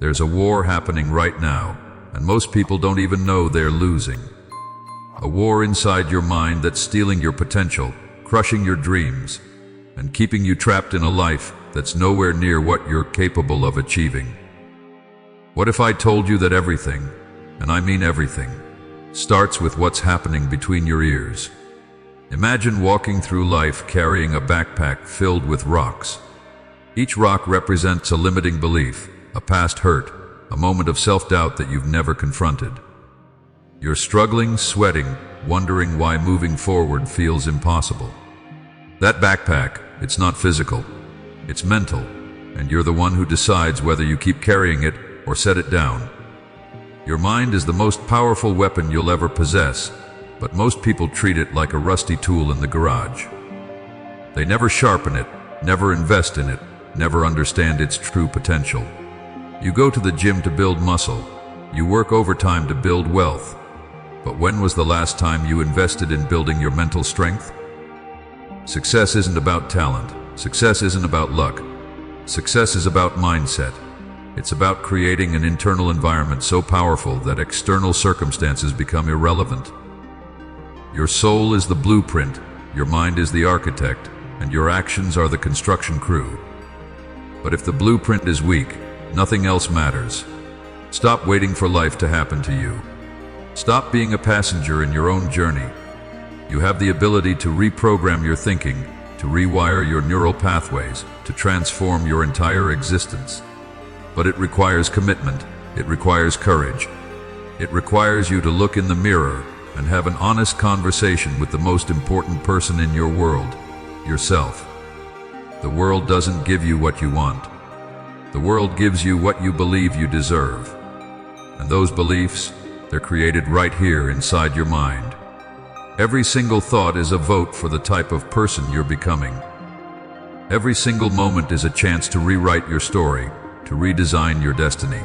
There's a war happening right now, and most people don't even know they're losing. A war inside your mind that's stealing your potential, crushing your dreams, and keeping you trapped in a life that's nowhere near what you're capable of achieving. What if I told you that everything, and I mean everything, starts with what's happening between your ears? Imagine walking through life carrying a backpack filled with rocks. Each rock represents a limiting belief, a past hurt, a moment of self-doubt that you've never confronted. You're struggling, sweating, wondering why moving forward feels impossible. That backpack, it's not physical, it's mental, and you're the one who decides whether you keep carrying it or set it down. Your mind is the most powerful weapon you'll ever possess, but most people treat it like a rusty tool in the garage. They never sharpen it, never invest in it, never understand its true potential. You go to the gym to build muscle, you work overtime to build wealth, but when was the last time you invested in building your mental strength? Success isn't about talent. Success isn't about luck. Success is about mindset. It's about creating an internal environment so powerful that external circumstances become irrelevant. Your soul is the blueprint, your mind is the architect, and your actions are the construction crew. But if the blueprint is weak, nothing else matters. Stop waiting for life to happen to you. Stop being a passenger in your own journey. You have the ability to reprogram your thinking, to rewire your neural pathways, to transform your entire existence. But it requires commitment, it requires courage. It requires you to look in the mirror and have an honest conversation with the most important person in your world, yourself. The world doesn't give you what you want. The world gives you what you believe you deserve. And those beliefs, they're created right here inside your mind. Every single thought is a vote for the type of person you're becoming. Every single moment is a chance to rewrite your story, to redesign your destiny.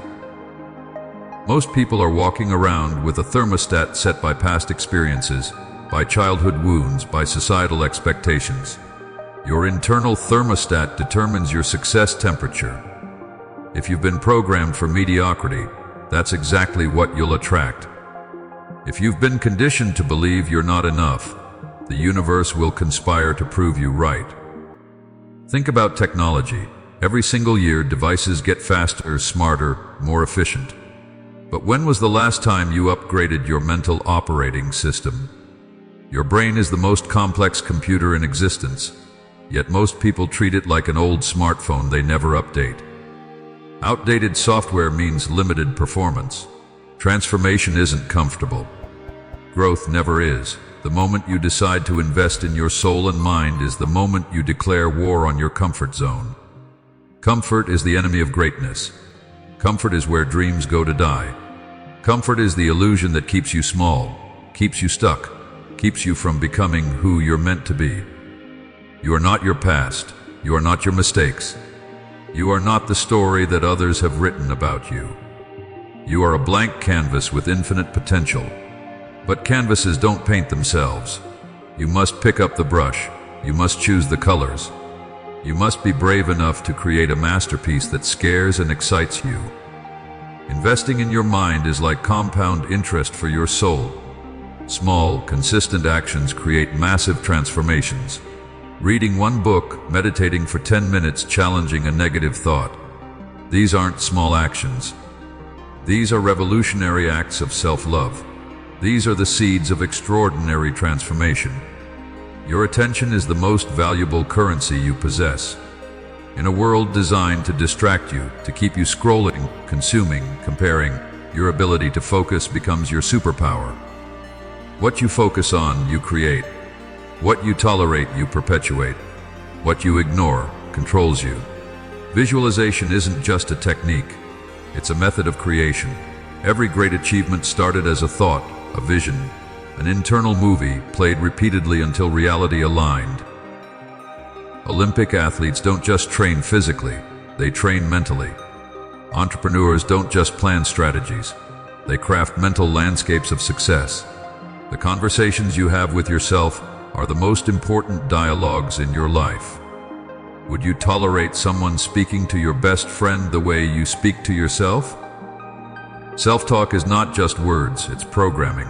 Most people are walking around with a thermostat set by past experiences, by childhood wounds, by societal expectations. Your internal thermostat determines your success temperature. If you've been programmed for mediocrity, that's exactly what you'll attract. If you've been conditioned to believe you're not enough, the universe will conspire to prove you right. Think about technology. Every single year, devices get faster, smarter, more efficient. But when was the last time you upgraded your mental operating system? Your brain is the most complex computer in existence, yet most people treat it like an old smartphone they never update. Outdated software means limited performance. Transformation isn't comfortable. Growth never is. The moment you decide to invest in your soul and mind is the moment you declare war on your comfort zone. Comfort is the enemy of greatness. Comfort is where dreams go to die. Comfort is the illusion that keeps you small, keeps you stuck, keeps you from becoming who you're meant to be. You are not your past. You are not your mistakes. You are not the story that others have written about you. You are a blank canvas with infinite potential. But canvases don't paint themselves. You must pick up the brush. You must choose the colors. You must be brave enough to create a masterpiece that scares and excites you. Investing in your mind is like compound interest for your soul. Small, consistent actions create massive transformations. Reading one book, meditating for 10 minutes, challenging a negative thought. These aren't small actions. These are revolutionary acts of self-love. These are the seeds of extraordinary transformation. Your attention is the most valuable currency you possess. In a world designed to distract you, to keep you scrolling, consuming, comparing, your ability to focus becomes your superpower. What you focus on, you create. What you tolerate, you perpetuate. What you ignore controls you. Visualization isn't just a technique. It's a method of creation. Every great achievement started as a thought, a vision, an internal movie played repeatedly until reality aligned. Olympic athletes don't just train physically, they train mentally. Entrepreneurs don't just plan strategies, they craft mental landscapes of success. The conversations you have with yourself are the most important dialogues in your life. Would you tolerate someone speaking to your best friend the way you speak to yourself? Self-talk is not just words, it's programming.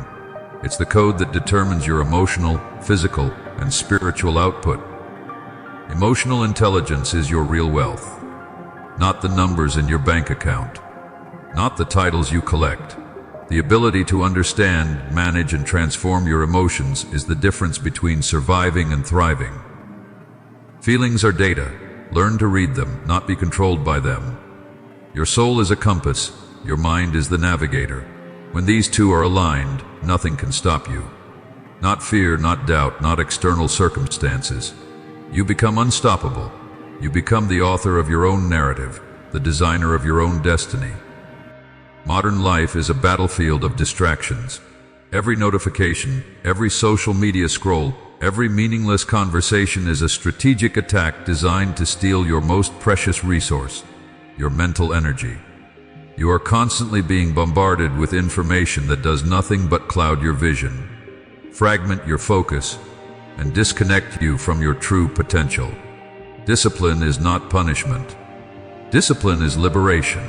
It's the code that determines your emotional, physical, and spiritual output. Emotional intelligence is your real wealth, not the numbers in your bank account, not the titles you collect. The ability to understand, manage, and transform your emotions is the difference between surviving and thriving. Feelings are data. Learn to read them, not be controlled by them. Your soul is a compass. Your mind is the navigator. When these two are aligned, nothing can stop you. Not fear, not doubt, not external circumstances. You become unstoppable. You become the author of your own narrative, the designer of your own destiny. Modern life is a battlefield of distractions. Every notification, every social media scroll, every meaningless conversation is a strategic attack designed to steal your most precious resource, your mental energy. You are constantly being bombarded with information that does nothing but cloud your vision, fragment your focus, and disconnect you from your true potential. Discipline is not punishment. Discipline is liberation.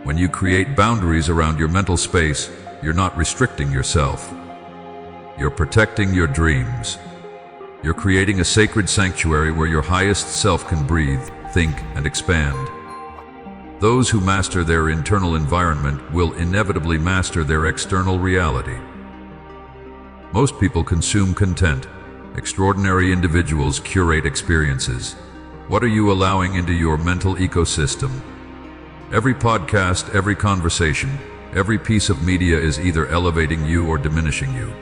When you create boundaries around your mental space, you're not restricting yourself. You're protecting your dreams. You're creating a sacred sanctuary where your highest self can breathe, think, and expand. Those who master their internal environment will inevitably master their external reality. Most people consume content. Extraordinary individuals curate experiences. What are you allowing into your mental ecosystem? Every podcast, every conversation, every piece of media is either elevating you or diminishing you.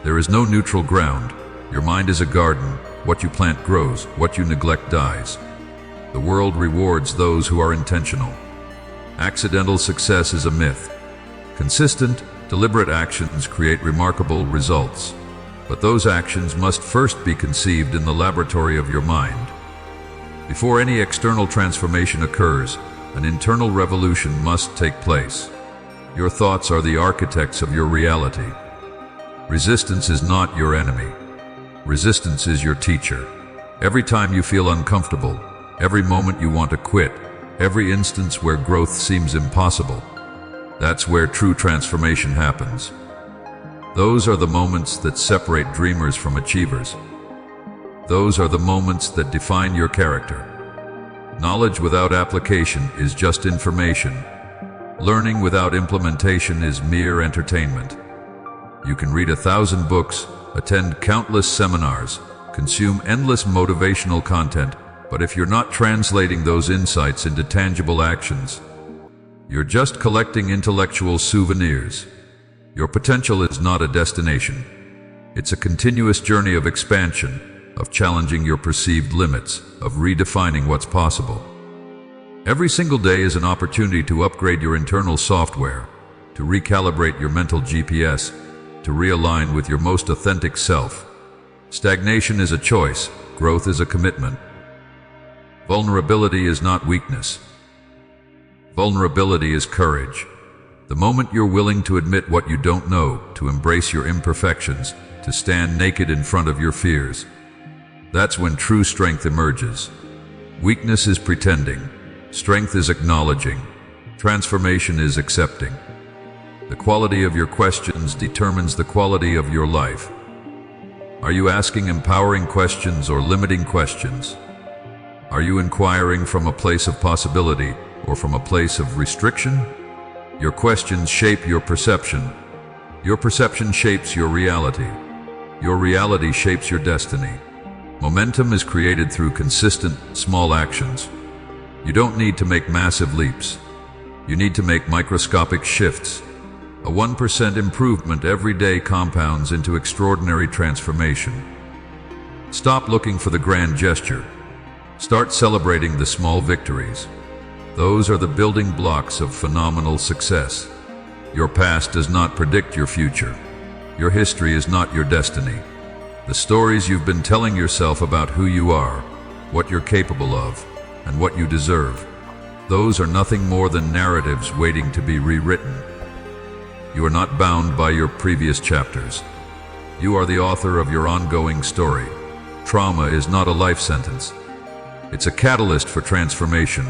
There is no neutral ground. Your mind is a garden. What you plant grows, what you neglect dies. The world rewards those who are intentional. Accidental success is a myth. Consistent, deliberate actions create remarkable results. But those actions must first be conceived in the laboratory of your mind. Before any external transformation occurs, an internal revolution must take place. Your thoughts are the architects of your reality. Resistance is not your enemy. Resistance is your teacher. Every time you feel uncomfortable, every moment you want to quit, every instance where growth seems impossible, that's where true transformation happens. Those are the moments that separate dreamers from achievers. Those are the moments that define your character. Knowledge without application is just information. Learning without implementation is mere entertainment. You can read 1,000 books, attend countless seminars, consume endless motivational content, but if you're not translating those insights into tangible actions, you're just collecting intellectual souvenirs. Your potential is not a destination. It's a continuous journey of expansion, of challenging your perceived limits, of redefining what's possible. Every single day is an opportunity to upgrade your internal software, to recalibrate your mental GPS, to realign with your most authentic self. Stagnation is a choice, growth is a commitment. Vulnerability is not weakness. Vulnerability is courage. The moment you're willing to admit what you don't know, to embrace your imperfections, to stand naked in front of your fears, that's when true strength emerges. Weakness is pretending. Strength is acknowledging. Transformation is accepting. The quality of your questions determines the quality of your life. Are you asking empowering questions or limiting questions? Are you inquiring from a place of possibility or from a place of restriction? Your questions shape your perception. Your perception shapes your reality. Your reality shapes your destiny. Momentum is created through consistent, small actions. You don't need to make massive leaps. You need to make microscopic shifts. A 1% improvement every day compounds into extraordinary transformation. Stop looking for the grand gesture. Start celebrating the small victories. Those are the building blocks of phenomenal success. Your past does not predict your future. Your history is not your destiny. The stories you've been telling yourself about who you are, what you're capable of, and what you deserve, those are nothing more than narratives waiting to be rewritten. You are not bound by your previous chapters. You are the author of your ongoing story. Trauma is not a life sentence. It's a catalyst for transformation.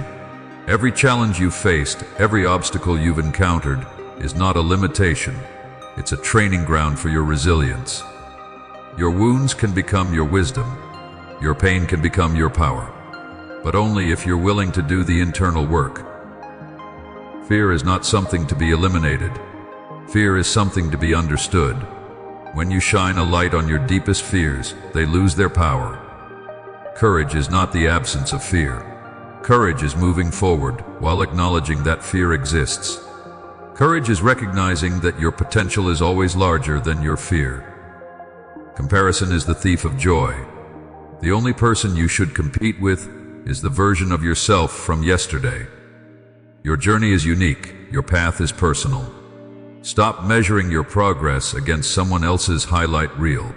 Every challenge you've faced, every obstacle you've encountered, is not a limitation. It's a training ground for your resilience. Your wounds can become your wisdom. Your pain can become your power. But only if you're willing to do the internal work. Fear is not something to be eliminated. Fear is something to be understood. When you shine a light on your deepest fears, they lose their power. Courage is not the absence of fear. Courage is moving forward while acknowledging that fear exists. Courage is recognizing that your potential is always larger than your fear. Comparison is the thief of joy. The only person you should compete with is the version of yourself from yesterday. Your journey is unique, your path is personal. Stop measuring your progress against someone else's highlight reel.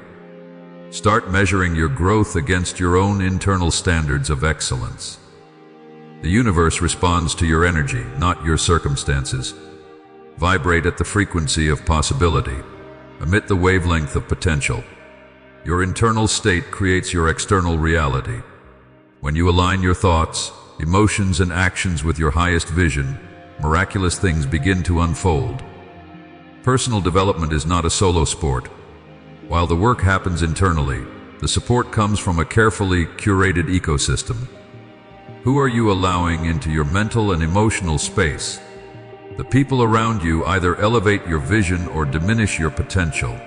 Start measuring your growth against your own internal standards of excellence. The universe responds to your energy, not your circumstances. Vibrate at the frequency of possibility. Emit the wavelength of potential. Your internal state creates your external reality. When you align your thoughts, emotions, and actions with your highest vision, miraculous things begin to unfold. Personal development is not a solo sport. While the work happens internally, the support comes from a carefully curated ecosystem. Who are you allowing into your mental and emotional space? The people around you either elevate your vision or diminish your potential.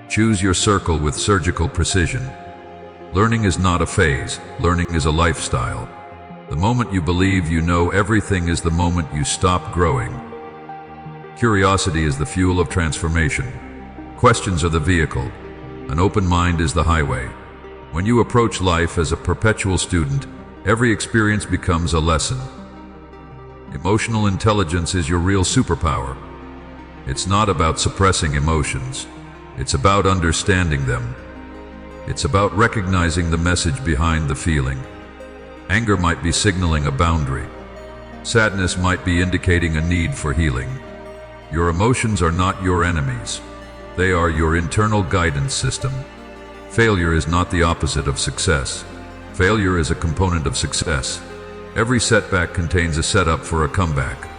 Choose your circle with surgical precision. Learning is not a phase, learning is a lifestyle. The moment you believe you know everything is the moment you stop growing. Curiosity is the fuel of transformation. Questions are the vehicle. An open mind is the highway. When you approach life as a perpetual student, every experience becomes a lesson. Emotional intelligence is your real superpower. It's not about suppressing emotions. It's about understanding them. It's about recognizing the message behind the feeling. Anger might be signaling a boundary. Sadness might be indicating a need for healing. Your emotions are not your enemies. They are your internal guidance system. Failure is not the opposite of success. Failure is a component of success. Every setback contains a setup for a comeback.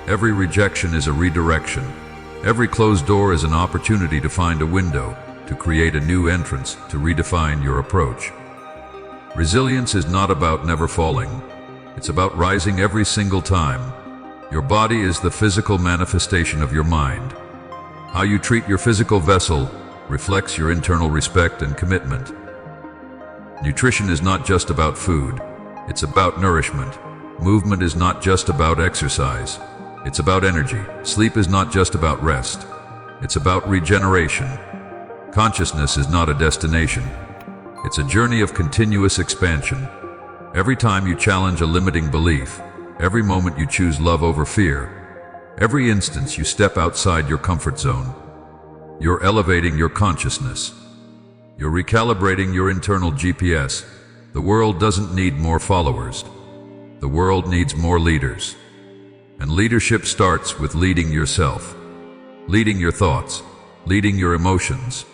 Every rejection is a redirection. Every closed door is an opportunity to find a window, to create a new entrance, to redefine your approach. Resilience is not about never falling. It's about rising every single time. Your body is the physical manifestation of your mind. How you treat your physical vessel reflects your internal respect and commitment. Nutrition is not just about food. It's about nourishment. Movement is not just about exercise. It's about energy. Sleep is not just about rest. It's about regeneration. Consciousness is not a destination. It's a journey of continuous expansion. Every time you challenge a limiting belief, every moment you choose love over fear, every instance you step outside your comfort zone, you're elevating your consciousness. You're recalibrating your internal GPS. The world doesn't need more followers. The world needs more leaders. And leadership starts with leading yourself. Leading your thoughts, leading your emotions,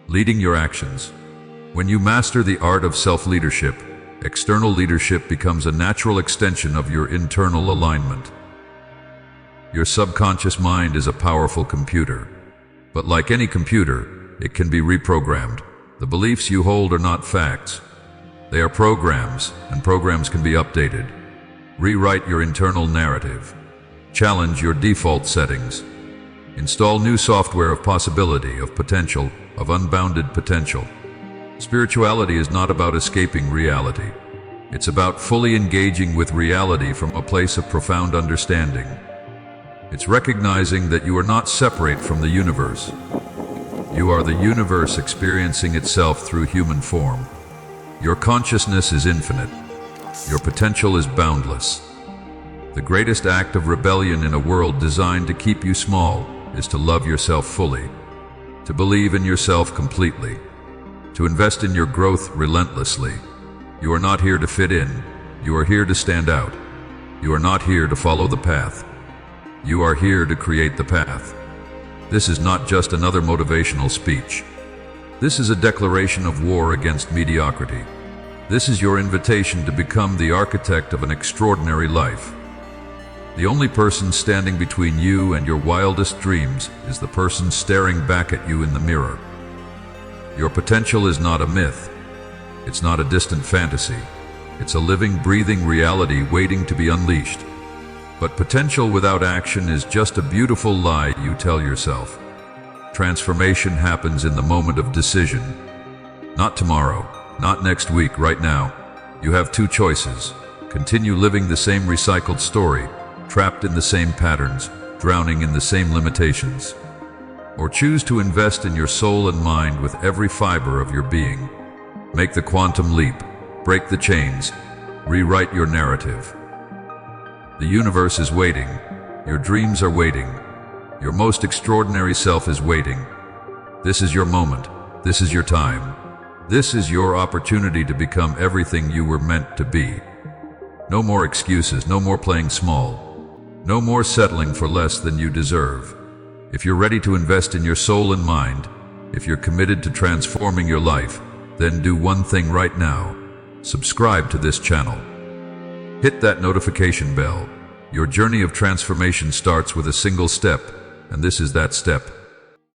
leading your actions. When you master the art of self-leadership, external leadership becomes a natural extension of your internal alignment. Your subconscious mind is a powerful computer. But like any computer, it can be reprogrammed. The beliefs you hold are not facts. They are programs, and programs can be updated. Rewrite your internal narrative. Challenge your default settings. Install new software of possibility, of potential, of unbounded potential. Spirituality is not about escaping reality. It's about fully engaging with reality from a place of profound understanding. It's recognizing that you are not separate from the universe. You are the universe experiencing itself through human form. Your consciousness is infinite. Your potential is boundless. The greatest act of rebellion in a world designed to keep you small is to love yourself fully, to believe in yourself completely, to invest in your growth relentlessly. You are not here to fit in. You are here to stand out. You are not here to follow the path. You are here to create the path. This is not just another motivational speech. This is a declaration of war against mediocrity. This is your invitation to become the architect of an extraordinary life. The only person standing between you and your wildest dreams is the person staring back at you in the mirror. Your potential is not a myth. It's not a distant fantasy. It's a living, breathing reality waiting to be unleashed. But potential without action is just a beautiful lie you tell yourself. Transformation happens in the moment of decision. Not tomorrow, not next week, right now. You have two choices. Continue living the same recycled story, trapped in the same patterns, drowning in the same limitations. Or choose to invest in your soul and mind with every fiber of your being. Make the quantum leap, break the chains, rewrite your narrative. The universe is waiting. Your dreams are waiting. Your most extraordinary self is waiting. This is your moment. This is your time. This is your opportunity to become everything you were meant to be. No more excuses, no more playing small. No more settling for less than you deserve. If you're ready to invest in your soul and mind, if you're committed to transforming your life, then do one thing right now. Subscribe to this channel. Hit that notification bell. Your journey of transformation starts with a single step, and this is that step.